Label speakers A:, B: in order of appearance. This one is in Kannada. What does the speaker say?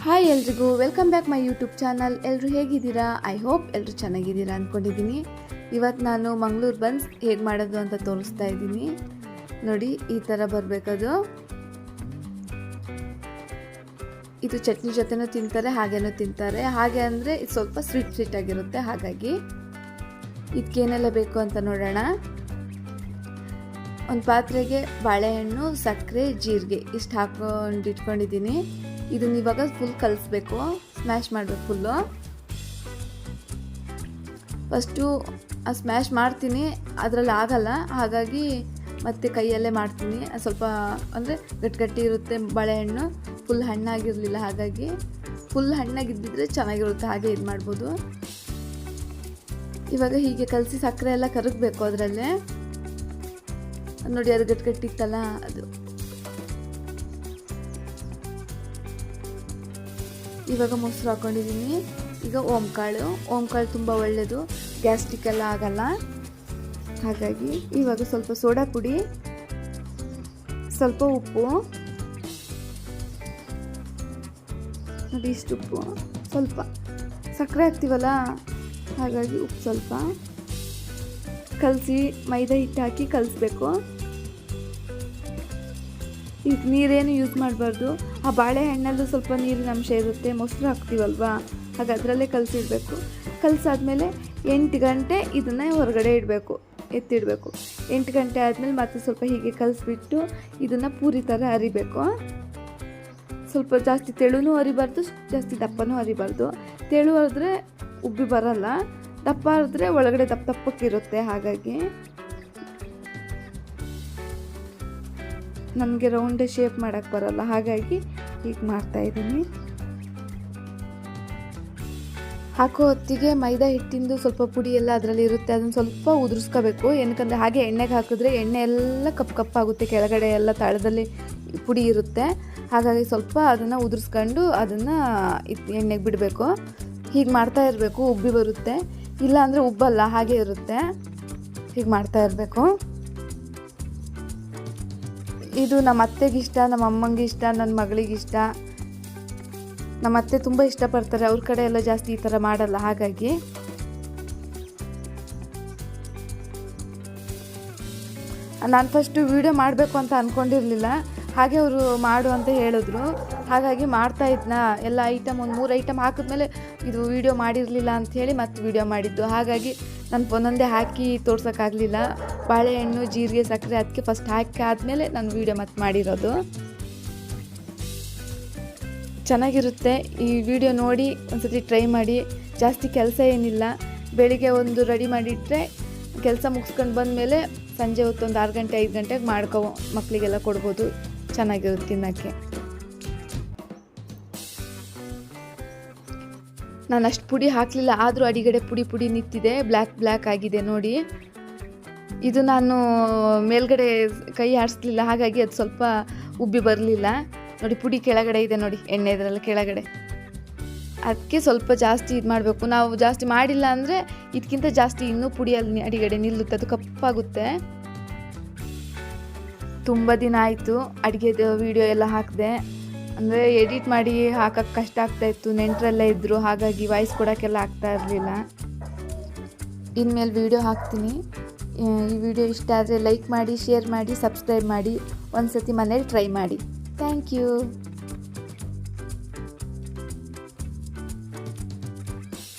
A: ಹಾಯ್ ಎಲ್ರಿಗೂ welcome back my YouTube channel. ಎಲ್ಲರೂ ಹೇಗಿದ್ದೀರಾ? ಐ ಹೋಪ್ ಎಲ್ಲರೂ ಚೆನ್ನಾಗಿದ್ದೀರಾ ಅಂದ್ಕೊಂಡಿದ್ದೀನಿ. ಇವತ್ತು ನಾನು ಮಂಗಳೂರು ಬನ್ಸ್ ಹೇಗೆ ಮಾಡೋದು ಅಂತ ತೋರಿಸ್ತಾ ಇದ್ದೀನಿ. ನೋಡಿ, ಈ ಥರ ಬರಬೇಕದು. ಇದು ಚಟ್ನಿ ಜೊತೆನೂ ತಿಂತಾರೆ, ಹಾಗೇನೂ ತಿಂತಾರೆ. ಹಾಗೆ ಅಂದರೆ ಇದು ಸ್ವಲ್ಪ ಸ್ವೀಟ್ ಆಗಿರುತ್ತೆ. ಹಾಗಾಗಿ ಇದಕ್ಕೇನೆಲ್ಲ ಬೇಕು ಅಂತ ನೋಡೋಣ. ಒಂದು ಪಾತ್ರೆಗೆ ಬಾಳೆಹಣ್ಣು, ಸಕ್ಕರೆ, ಜೀರಿಗೆ ಇಷ್ಟು ಇಟ್ಕೊಂಡಿದ್ದೀನಿ. ಇದನ್ನ ಇವಾಗ ಫುಲ್ ಕಲಿಸ್ಬೇಕು, ಸ್ಮ್ಯಾಶ್ ಮಾಡಬೇಕು ಫುಲ್ಲು. ಫಸ್ಟು ಸ್ಮ್ಯಾಶ್ ಮಾಡ್ತೀನಿ, ಅದರಲ್ಲಿ ಆಗಲ್ಲ, ಹಾಗಾಗಿ ಮತ್ತೆ ಕೈಯಲ್ಲೇ ಮಾಡ್ತೀನಿ. ಸ್ವಲ್ಪ ಅಂದರೆ ಗಟ್ಟಿ ಇರುತ್ತೆ ಬಾಳೆಹಣ್ಣು, ಫುಲ್ ಹಣ್ಣಾಗಿರಲಿಲ್ಲ. ಹಾಗಾಗಿ ಫುಲ್ ಹಣ್ಣಾಗಿದ್ದಿದ್ರೆ ಚೆನ್ನಾಗಿರುತ್ತೆ, ಹಾಗೆ ಇದು ಮಾಡ್ಬೋದು. ಇವಾಗ ಹೀಗೆ ಕಲಸಿ ಸಕ್ಕರೆ ಎಲ್ಲ ಕರಗಬೇಕು ಅದರಲ್ಲೇ. ನೋಡಿ, ಅದು ಗಟ್ಟಿ ಇತ್ತಲ್ಲ ಅದು. ಇವಾಗ ಮೊಸರು ಹಾಕೊಂಡಿದ್ದೀನಿ. ಈಗ ಓಂಕಾಳು ತುಂಬ ಒಳ್ಳೆಯದು, ಗ್ಯಾಸ್ಟ್ರಿಕ್ ಎಲ್ಲ ಆಗಲ್ಲ. ಹಾಗಾಗಿ ಇವಾಗ ಸ್ವಲ್ಪ ಸೋಡಾ ಪುಡಿ, ಸ್ವಲ್ಪ ಉಪ್ಪು, ನೋಡಿ ಇಷ್ಟು ಉಪ್ಪು, ಸ್ವಲ್ಪ ಸಕ್ಕರೆ ಹಾಕ್ತೀವಲ್ಲ ಹಾಗಾಗಿ ಉಪ್ಪು ಸ್ವಲ್ಪ ಕಲಸಿ ಮೈದಾ ಹಿಟ್ಟು ಹಾಕಿ ಕಲಿಸ್ಬೇಕು. ಈಗ ನೀರೇನು ಯೂಸ್ ಮಾಡಬಾರ್ದು. ಆ ಬಾಳೆಹಣ್ಣಲ್ಲೂ ಸ್ವಲ್ಪ ನೀರಿನ ಅಂಶ ಇರುತ್ತೆ, ಮೊಸರು ಹಾಕ್ತೀವಲ್ವಾ, ಹಾಗೆ ಅದರಲ್ಲೇ ಕಲಸಿಡಬೇಕು. ಕಲಸಾದ್ಮೇಲೆ 8 ಗಂಟೆ ಇದನ್ನು ಹೊರಗಡೆ ಇಡಬೇಕು, ಎತ್ತಿಡಬೇಕು. 8 ಗಂಟೆ ಆದಮೇಲೆ ಮತ್ತೆ ಸ್ವಲ್ಪ ಹೀಗೆ ಕಲಸಿಬಿಟ್ಟು ಇದನ್ನು ಪೂರಿ ಥರ ಅರಿಬೇಕು. ಸ್ವಲ್ಪ ಜಾಸ್ತಿ ತೆಳುನೂ ಅರಿಬಾರ್ದು, ಜಾಸ್ತಿ ದಪ್ಪನೂ ಅರಿಬಾರ್ದು. ತೆಳು ಅರಿದ್ರೆ ಉಬ್ಬಿ ಬರಲ್ಲ, ದಪ್ಪ ಅರಿದ್ರೆ ಒಳಗಡೆ ದಪ್ಪಕ್ಕಿರುತ್ತೆ. ಹಾಗಾಗಿ ನನಗೆ ರೌಂಡೇ ಶೇಪ್ ಮಾಡೋಕ್ಕೆ ಬರಲ್ಲ, ಹಾಗಾಗಿ ಹೀಗೆ ಮಾಡ್ತಾಯಿದ್ದೀನಿ. ಹಾಕೋ ಹೊತ್ತಿಗೆ ಮೈದಾ ಹಿಟ್ಟಿಂದು ಸ್ವಲ್ಪ ಪುಡಿ ಎಲ್ಲ ಅದರಲ್ಲಿ ಇರುತ್ತೆ, ಅದನ್ನು ಸ್ವಲ್ಪ ಉದುರಿಸ್ಕೋಬೇಕು. ಏನಕ್ಕಂದರೆ ಹಾಗೆ ಎಣ್ಣೆಗೆ ಹಾಕಿದ್ರೆ ಎಣ್ಣೆ ಎಲ್ಲ ಕಪ್ಪಾಗುತ್ತೆ, ಕೆಳಗಡೆ ಎಲ್ಲ ತಳದಲ್ಲಿ ಪುಡಿ ಇರುತ್ತೆ. ಹಾಗಾಗಿ ಸ್ವಲ್ಪ ಅದನ್ನು ಉದುರಿಸ್ಕೊಂಡು ಅದನ್ನು ಎಣ್ಣೆಗೆ ಬಿಡಬೇಕು. ಹೀಗೆ ಮಾಡ್ತಾ ಇರಬೇಕು, ಉಬ್ಬಿ ಬರುತ್ತೆ. ಇಲ್ಲ ಅಂದರೆ ಉಬ್ಬಲ್ಲ, ಹಾಗೆ ಇರುತ್ತೆ. ಹೀಗೆ ಮಾಡ್ತಾ ಇರಬೇಕು. ಇದು ನಮ್ಮ ಅತ್ತೆಗೆ ಇಷ್ಟ, ನಮ್ಮ ಅಮ್ಮಂಗೆ ಇಷ್ಟ, ನನ್ನ ಮಗಳಿಗೆ ಇಷ್ಟ. ನಮ್ಮ ಅತ್ತೆ ತುಂಬ ಇಷ್ಟಪಡ್ತಾರೆ, ಅವ್ರ ಕಡೆ ಎಲ್ಲ ಜಾಸ್ತಿ ಈ ಥರ ಮಾಡಲ್ಲ. ಹಾಗಾಗಿ ನಾನು ಫಸ್ಟು ವೀಡಿಯೋ ಮಾಡಬೇಕು ಅಂತ ಅಂದ್ಕೊಂಡಿರಲಿಲ್ಲ, ಹಾಗೆ ಅವರು ಮಾಡು ಅಂತ ಹೇಳಿದ್ರು. ಹಾಗಾಗಿ ಮಾಡ್ತಾ ಇದ್ನ ಎಲ್ಲ ಐಟಮ್, ಒಂದು 3 ಐಟಮ್ ಹಾಕಿದ್ಮೇಲೆ ಇದು ವೀಡಿಯೋ ಮಾಡಿರಲಿಲ್ಲ ಅಂಥೇಳಿ ಮತ್ತೆ ವೀಡಿಯೋ ಮಾಡಿದ್ದು. ಹಾಗಾಗಿ ನಾನು ಒಂದೊಂದೇ ಹಾಕಿ ತೋರ್ಸೋಕ್ಕಾಗಲಿಲ್ಲ. ಬಾಳೆಹಣ್ಣು, ಜೀರಿಗೆ, ಸಕ್ಕರೆ ಅದಕ್ಕೆ ಫಸ್ಟ್ ಹಾಕಿ ಆದಮೇಲೆ ನಾನು ವೀಡಿಯೋ ಮತ್ತೆ ಮಾಡಿರೋದು. ಚೆನ್ನಾಗಿರುತ್ತೆ. ಈ ವಿಡಿಯೋ ನೋಡಿ ಒಂದ್ಸತಿ ಟ್ರೈ ಮಾಡಿ. ಜಾಸ್ತಿ ಕೆಲಸ ಏನಿಲ್ಲ, ಬೆಳಿಗ್ಗೆ ಒಂದು ರೆಡಿ ಮಾಡಿಟ್ರೆ ಕೆಲಸ ಮುಗಿಸ್ಕೊಂಡು ಬಂದಮೇಲೆ ಸಂಜೆ ಹೊತ್ತು ಒಂದು 6 ಗಂಟೆ 5 ಗಂಟೆಗೆ ಮಕ್ಕಳಿಗೆಲ್ಲ ಕೊಡ್ಬೋದು. ಚೆನ್ನಾಗಿರುತ್ತೆ ತಿನ್ನೋಕ್ಕೆ. ನಾನು ಅಷ್ಟು ಪುಡಿ ಹಾಕಲಿಲ್ಲ, ಆದರೂ ಅಡಿಗಡೆ ಪುಡಿ ನಿಂತಿದೆ, ಬ್ಲ್ಯಾಕ್ ಆಗಿದೆ ನೋಡಿ. ಇದು ನಾನು ಮೇಲ್ಗಡೆ ಕೈ ಆಡಿಸ್ಲಿಲ್ಲ, ಹಾಗಾಗಿ ಅದು ಸ್ವಲ್ಪ ಉಬ್ಬಿ ಬರಲಿಲ್ಲ. ನೋಡಿ, ಪುಡಿ ಕೆಳಗಡೆ ಇದೆ ನೋಡಿ, ಎಣ್ಣೆ ಇದರಲ್ಲಿ ಕೆಳಗಡೆ. ಅದಕ್ಕೆ ಸ್ವಲ್ಪ ಜಾಸ್ತಿ ಇದು ಮಾಡಬೇಕು. ನಾವು ಜಾಸ್ತಿ ಮಾಡಿಲ್ಲ ಅಂದರೆ ಇದಕ್ಕಿಂತ ಜಾಸ್ತಿ ಇನ್ನೂ ಪುಡಿಯಲ್ಲಿ ಅಡಿಗಡೆ ನಿಲ್ಲುತ್ತೆ, ಅದು ಕಪ್ಪಾಗುತ್ತೆ. ತುಂಬ ದಿನ ಆಯಿತು ಅಡುಗೆದು ವೀಡಿಯೋ ಎಲ್ಲ ಹಾಕಿದೆ, ಅಂದರೆ ಎಡಿಟ್ ಮಾಡಿ ಹಾಕೋಕ್ಕೆ ಕಷ್ಟ ಆಗ್ತಾಯಿತ್ತು, ನೆಂಟರೆಲ್ಲ ಇದ್ದರು. ಹಾಗಾಗಿ ವಾಯ್ಸ್ ಕೊಡೋಕ್ಕೆಲ್ಲ ಆಗ್ತಾ ಇರಲಿಲ್ಲ. ಇನ್ಮೇಲೆ ವೀಡಿಯೋ ಹಾಕ್ತೀನಿ. ಈ ವಿಡಿಯೋ ಇಷ್ಟ ಆದರೆ ಲೈಕ್ ಮಾಡಿ, ಶೇರ್ ಮಾಡಿ, ಸಬ್ಸ್ಕ್ರೈಬ್ ಮಾಡಿ. ಒಂದು ಸತಿ ಮನೇಲಿ ಟ್ರೈ ಮಾಡಿ. Thank you.